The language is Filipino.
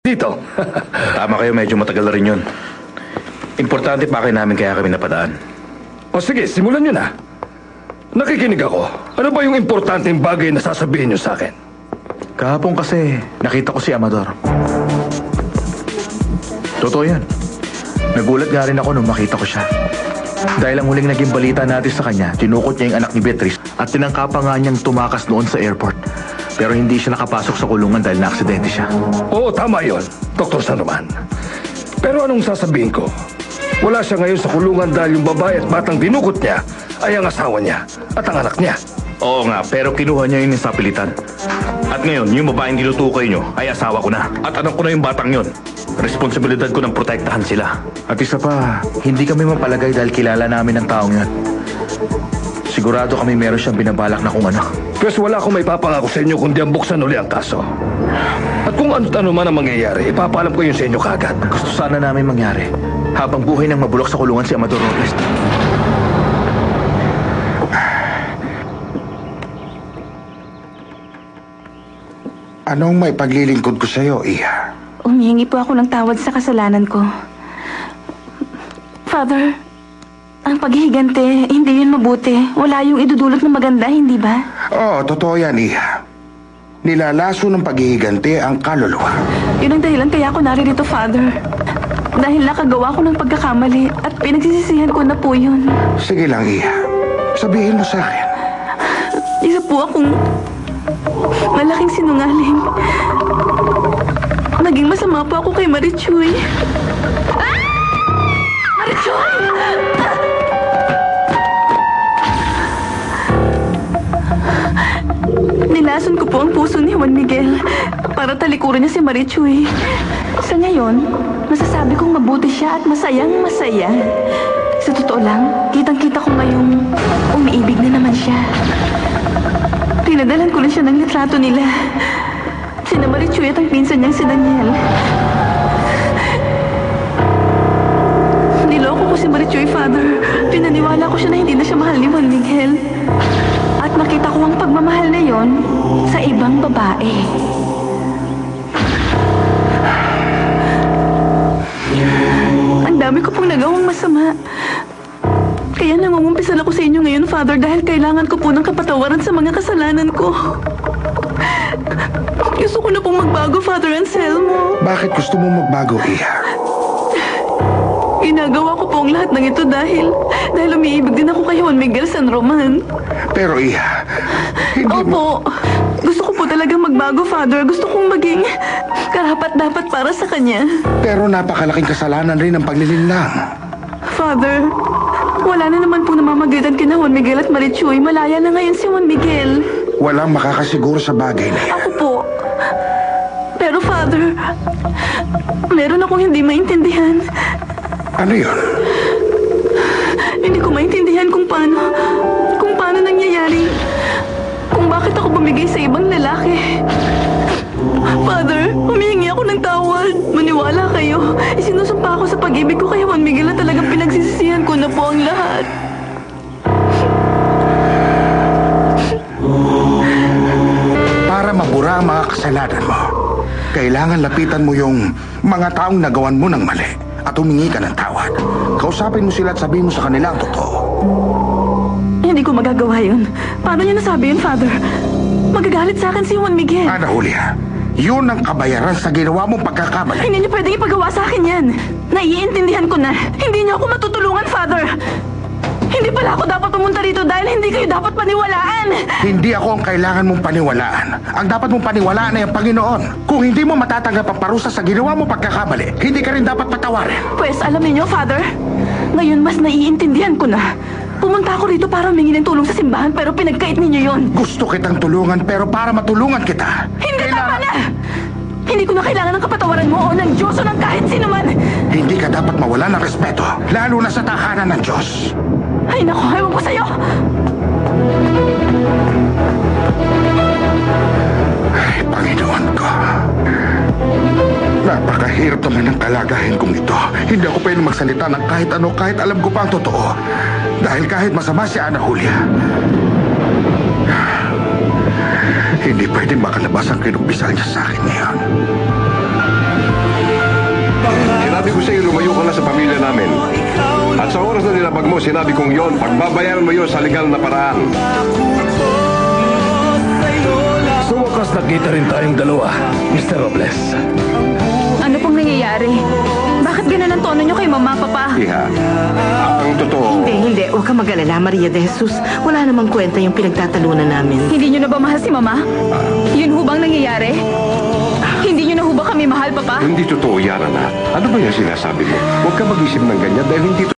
Dito. Tama kayo, medyo matagal na rin yun. Importante pa kayo namin kaya kami napadaan. O sige, simulan nyo na. Nakikinig ako. Ano ba yung importanteng bagay na sasabihin nyo sa akin? Kahapon kasi, nakita ko si Amador. Totoo yan. Nagulat nga rin ako nung makita ko siya. Dahil ang huling naging balita natin sa kanya, tinukot niya yung anak ni Beatrice at tinangka pa nga niyang tumakas noon sa airport. Pero hindi siya nakapasok sa kulungan dahil na-aksidente siya. Oo, tama yon, Dr. San Roman. Pero anong sasabihin ko? Wala siya ngayon sa kulungan dahil yung babae at batang dinukot niya ay ang asawa niya at ang anak niya. Oo nga, pero kinuha niya yun sa pilitan. At ngayon, yung babaeng tinutukoy niyo ay asawa ko na. At anak ko na yung batang yun. Responsibilidad ko ng protektahan sila. At isa pa, hindi kami mapalagay dahil kilala namin ang taong yun. Sigurado kami meron siyang binabalak na kung ano. Pero wala akong may papangako sa inyo kundi ang buksan uli ang kaso. At kung ano man ang mangyayari, ipapaalam ko yun sa inyo kagad. Gusto sana namin mangyari habang buhay ng mabulok sa kulungan si Amador Robles. Anong may paglilingkod ko sa'yo, Iha? Humihingi po ako ng tawad sa kasalanan ko. Father, ang paghihigante, hindi yun mabuti. Wala yung idudulot ng maganda, hindi ba? Oo, totoo yan, Iha. Nilalaso ng paghihigante ang kaluluwa. Yun ang dahilan kaya ako naririto, Father. Dahil nakagawa ko ng pagkakamali at pinagsisisihan ko na po yun. Sige lang, Iha. Sabihin mo sa akin. Isa po akong malaking sinungaling. Naging masama po ako kay Marichuy. Ah! Marichuy! Nilason ko po ang puso ni Juan Miguel para talikuran niya si Marichuy. Sa ngayon, masasabi kong mabuti siya at masayang masaya. Sa totoo lang, kitang-kita ko ngayong umiibig na naman siya. Pinadalan ko rin siya ng litrato nila. Sina Marichuy at ang pinsan niyang si Daniel. Niloko ko si Marichuy, Father. Pinaniwala ko siya na hindi na siya mahal ni Juan Miguel. At nakita ko ang pagmamahal na yon sa ibang babae. Ang dami ko pong nagawang masama. Kaya nangungumpisal ako sa inyo ngayon, Father, dahil kailangan ko po ng kapatawaran sa mga kasalanan ko. Gusto ko na pong magbago, Father Anselmo. Bakit gusto mo magbago, Iha? Ginagawa ko po ang lahat ng ito dahil umiibig din ako kay Juan Miguel San Roman. Pero, Iha, hindi mo... Opo. Gusto ko po talaga magbago, Father. Gusto kong maging karapat-dapat para sa kanya. Pero napakalaking kasalanan rin ang paglilinlang. Father, wala na naman po namamagitan kina Juan Miguel at Marichuy. Malaya na ngayon si Juan Miguel. Walang makakasiguro sa bagay na yan. Ako po. Pero Father, meron akong hindi maintindihan. Ano yun? Hindi ko maintindihan kung paano nangyayari. Kung bakit ako bumigay sa ibang lalaki. Father, humihingi ako ng tawad. Maniwala kayo. Isinusumpa ako sa pag-ibig ko kay Juan Miguel na talagang pinagsisisihan ko na po ang lahat. Para mabura ang mga kasalanan mo, kailangan lapitan mo yung mga taong nagawan mo ng mali at humingi ka ng tawad. Kausapin mo sila at sabihin mo sa kanila ang totoo. Hindi ko magagawa yun. Paano niya nasabi yun, Father? Magagalit sa akin si Juan Miguel. Ana Julia, yun ang kabayaran sa ginawa mong pagkakamali. Hindi niyo pwedeng ipagawa sa akin yan. Naiintindihan ko na. Hindi niyo ako matutulungan, Father. Hindi pala ako dapat pumunta rito dahil hindi kayo dapat paniwalaan. Hindi ako ang kailangan mong paniwalaan. Ang dapat mong paniwalaan ay ang Panginoon. Kung hindi mo matatanggap ang parusa sa ginawa mong pagkakamali, hindi ka rin dapat patawarin. Pues, alam niyo, Father, ngayon mas naiintindihan ko na. Pumunta ako rito para humingi ng tulong sa simbahan pero pinagkait ninyo yon. Gusto kitang tulungan pero para matulungan kita. Hindi, tama na! Hindi ko na kailangan ng kapatawaran mo o ng Diyos o ng kahit sino man. Hindi ka dapat mawala ng respeto, lalo na sa tahanan ng Diyos. Ay, naku, ewan ko sa'yo! Ay, Panginoon ko. Napakahirap naman ng kalagayan kong ito. Hindi ako pwede magsalita ng kahit ano, kahit alam ko pa ang totoo. Dahil kahit masama si Ana Julia, hindi pwede makalabas ang kinumpisal niya sa akin ngayon. lumayo ka na sa pamilya namin. At sa oras na nilabag mo, sinabi kong yon, pagbabayaran mo yon sa legal na paraan. Sa wakas nakita rin tayong dalawa, Mr. Robles. Ano pong nangyayari? Bakit ganun ang tono niyo kay Mama, Papa? Iha, ang totoo... Hindi. Huwag kang mag-alala, Maria de Jesus. Wala namang kwenta yung pinagtatalunan namin. Hindi niyo na ba mahal si Mama? Yun ho bang nangyayari? Hindi niyo na ho ba kami mahal, Papa? Hindi totoo yan, anak. Ano ba yung sinasabi mo? Huwag ka mag-isip ng ganyan dahil hindi